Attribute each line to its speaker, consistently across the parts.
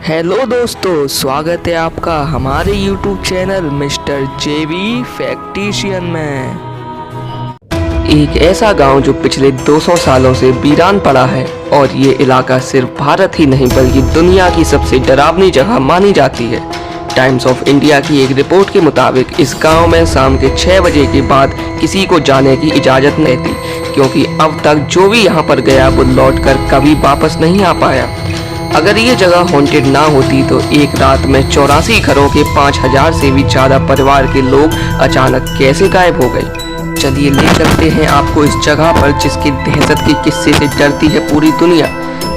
Speaker 1: Hello दोस्तों, स्वागत है आपका हमारे YouTube चैनल मिस्टर जेबी फैक्टिशियन में। एक ऐसा गांव जो पिछले 200 सालों से वीरान पड़ा है और ये इलाका सिर्फ भारत ही नहीं बल्कि दुनिया की सबसे डरावनी जगह मानी जाती है। टाइम्स ऑफ इंडिया की एक रिपोर्ट के मुताबिक इस गांव में शाम के 6 बजे के बाद किसी को जाने की इजाज़त नहीं थी, क्योंकि अब तक जो भी यहाँ पर गया वो लौटकर कभी वापस नहीं आ पाया। अगर ये जगह हॉन्टेड ना होती तो एक रात में 84 घरों के 5000 से भी ज़्यादा परिवार के लोग अचानक कैसे गायब हो गए। चलिए ले चलते हैं आपको इस जगह पर जिसकी दहशत के किस्से से डरती है पूरी दुनिया।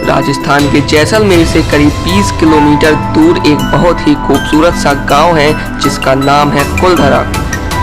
Speaker 1: राजस्थान के जैसलमेर से करीब 20 किलोमीटर दूर एक बहुत ही खूबसूरत सा गांव है जिसका नाम है कुलधरा।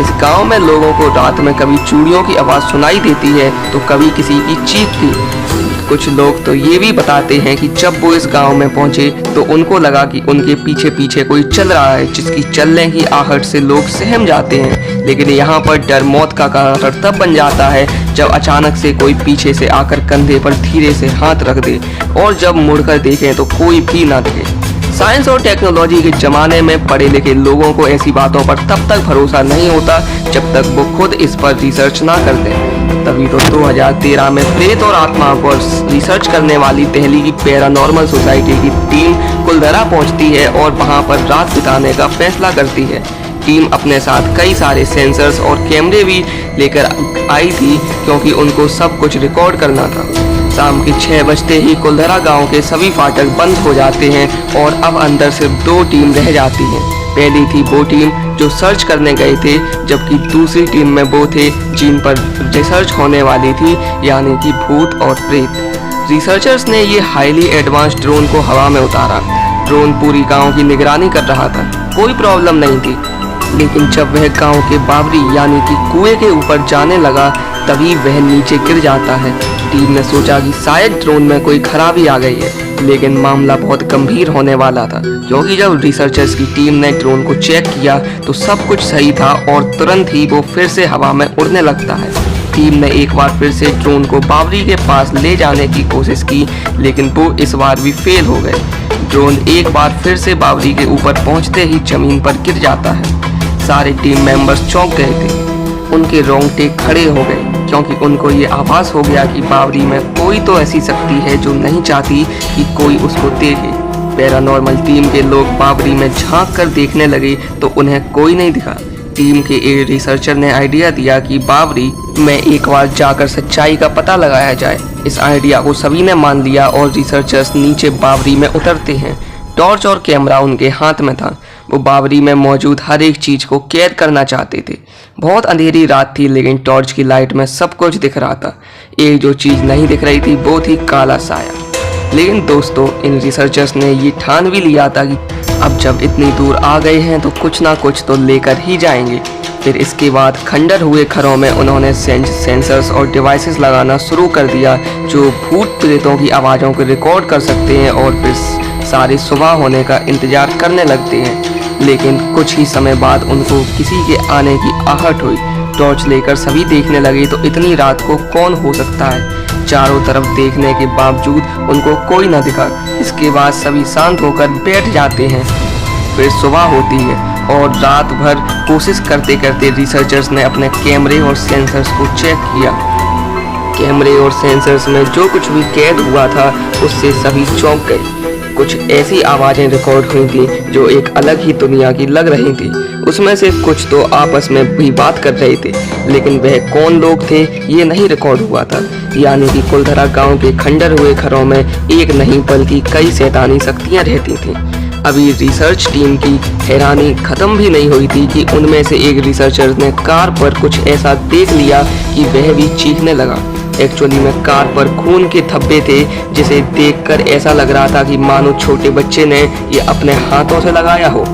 Speaker 1: इस गांव में लोगों को रात में कभी चूड़ियों की आवाज़ सुनाई देती है तो कभी किसी की चीख की। कुछ लोग तो ये भी बताते हैं कि जब वो इस गांव में पहुंचे तो उनको लगा कि उनके पीछे पीछे कोई चल रहा है, जिसकी चलने की आहट से लोग सहम जाते हैं। लेकिन यहाँ पर डर मौत का कारण तब बन जाता है जब अचानक से कोई पीछे से आकर कंधे पर धीरे से हाथ रख दे और जब मुड़कर देखें तो कोई भी ना दिखे। साइंस और टेक्नोलॉजी के ज़माने में पढ़े लिखे लोगों को ऐसी बातों पर तब तक भरोसा नहीं होता जब तक वो खुद इस पर रिसर्च ना करते। तभी तो 2013 में प्रेत और आत्मा पर रिसर्च करने वाली दिल्ली की पैरानॉर्मल सोसाइटी की टीम कुलधरा पहुंचती है और वहां पर रात बिताने का फैसला करती है। टीम अपने साथ कई सारे सेंसर्स और कैमरे भी लेकर आई थी क्योंकि उनको सब कुछ रिकॉर्ड करना था। शाम के 6 बजते ही कुलधरा गांव के सभी फाटक बंद हो जाते हैं और अब अंदर सिर्फ 2 टीम रह जाती हैं। पहली थी वो टीम जो सर्च करने गए थे, जबकि दूसरी टीम में वो थे जिन पर रिसर्च होने वाली थी, यानी कि भूत और प्रेत। रिसर्चर्स ने ये हाईली एडवांस्ड ड्रोन को हवा में उतारा। ड्रोन पूरी गांव की निगरानी कर रहा था, कोई प्रॉब्लम नहीं थी। लेकिन जब वह गांव के बावरी यानी कि कुएं के ऊपर जाने लगा तभी वह नीचे गिर जाता है। टीम ने सोचा कि शायद ड्रोन में कोई खराबी आ गई है, लेकिन मामला बहुत गंभीर होने वाला था, क्योंकि जब रिसर्चर्स की टीम ने ड्रोन को चेक किया तो सब कुछ सही था और तुरंत ही वो फिर से हवा में उड़ने लगता है। टीम ने एक बार फिर से ड्रोन को बावरी के पास ले जाने की कोशिश की, लेकिन वो इस बार भी फेल हो गए। ड्रोन एक बार फिर से बावरी के ऊपर पहुंचते ही जमीन पर गिर जाता है। सारे टीम मेंबर्स चौंक गए थे, उनके रोंगटे खड़े हो गए, क्योंकि उनको ये आभास हो गया कि बावरी में कोई तो ऐसी शक्ति है जो नहीं चाहती कि कोई उसको देखे। पैरानॉर्मल टीम के लोग बावरी में झांक कर देखने लगे तो उन्हें कोई नहीं दिखा। टीम के एक रिसर्चर ने आइडिया दिया कि बावरी में एक बार जाकर सच्चाई का पता लगाया जाए। इस आइडिया को सभी ने मान लिया और रिसर्चर्स नीचे बावरी में उतरते हैं। टॉर्च और कैमरा उनके हाथ में था। वो बावरी में मौजूद हर एक चीज़ को कैद करना चाहते थे। बहुत अंधेरी रात थी, लेकिन टॉर्च की लाइट में सब कुछ दिख रहा था। एक जो चीज़ नहीं दिख रही थी वो थी काला साया। लेकिन दोस्तों, इन रिसर्चर्स ने ये ठान भी लिया था कि अब जब इतनी दूर आ गए हैं तो कुछ ना कुछ तो लेकर ही जाएंगे। फिर इसके बाद खंडर हुए घरों में उन्होंने सेंसर्स और डिवाइसेस लगाना शुरू कर दिया जो भूत प्रेतों की आवाज़ों को रिकॉर्ड कर सकते हैं और फिर सारी सुबह होने का इंतजार करने लगते हैं। लेकिन कुछ ही समय बाद उनको किसी के आने की आहट हुई। टॉर्च लेकर सभी देखने लगे तो इतनी रात को कौन हो सकता है। चारों तरफ देखने के बावजूद उनको कोई न दिखा। इसके बाद सभी शांत होकर बैठ जाते हैं। फिर सुबह होती है और रात भर कोशिश करते करते रिसर्चर्स ने अपने कैमरे और सेंसर्स को चेक किया। कैमरे और सेंसर्स में जो कुछ भी कैद हुआ था उससे सभी चौंक गए। कुछ ऐसी आवाज़ें रिकॉर्ड हुई थी जो एक अलग ही दुनिया की लग रही थी। उसमें से कुछ तो आपस में भी बात कर रहे थे, लेकिन वह कौन लोग थे ये नहीं रिकॉर्ड हुआ था। यानी कि कुलधरा गांव के खंडर हुए घरों में एक नहीं बल्कि कई शैतानी शक्तियां रहती थीं। अभी रिसर्च टीम की हैरानी खत्म भी नहीं हुई थी कि उनमें से एक रिसर्चर ने कार पर कुछ ऐसा देख लिया कि वह भी चीखने लगा। एक्चुअली में कार पर खून के धब्बे थे, जिसे देखकर ऐसा लग रहा था कि मानो छोटे बच्चे ने ये अपने हाथों से लगाया हो।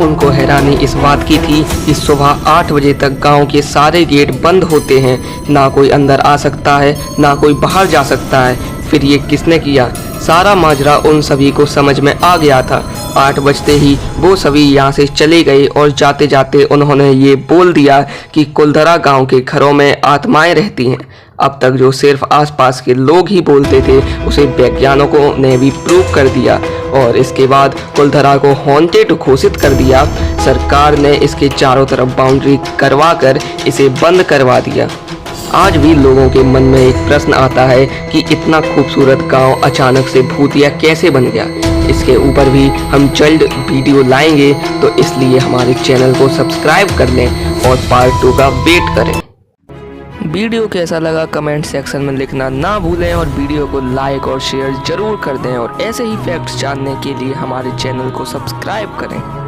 Speaker 1: उनको हैरानी इस बात की थी कि सुबह 8 बजे तक गांव के सारे गेट बंद होते हैं, ना कोई अंदर आ सकता है ना कोई बाहर जा सकता है। फिर ये किसने किया? सारा माजरा उन सभी को समझ में आ गया था। 8 बजते ही वो सभी यहाँ से चले गए और जाते जाते उन्होंने ये बोल दिया कि कुलधरा गांव के घरों में आत्माएं रहती हैं। अब तक जो सिर्फ आसपास के लोग ही बोलते थे उसे वैज्ञानिकों ने भी प्रूव कर दिया और इसके बाद कुलधरा को हॉन्टेड घोषित कर दिया। सरकार ने इसके चारों तरफ बाउंड्री करवा कर इसे बंद करवा दिया। आज भी लोगों के मन में एक प्रश्न आता है कि इतना खूबसूरत गांव अचानक से भूतिया कैसे बन गया। इसके ऊपर भी हम जल्द वीडियो लाएंगे, तो इसलिए हमारे चैनल को सब्सक्राइब कर लें और पार्ट 2 का वेट करें। वीडियो कैसा लगा कमेंट सेक्शन में लिखना ना भूलें और वीडियो को लाइक और शेयर जरूर कर दें और ऐसे ही फैक्ट्स जानने के लिए हमारे चैनल को सब्सक्राइब करें।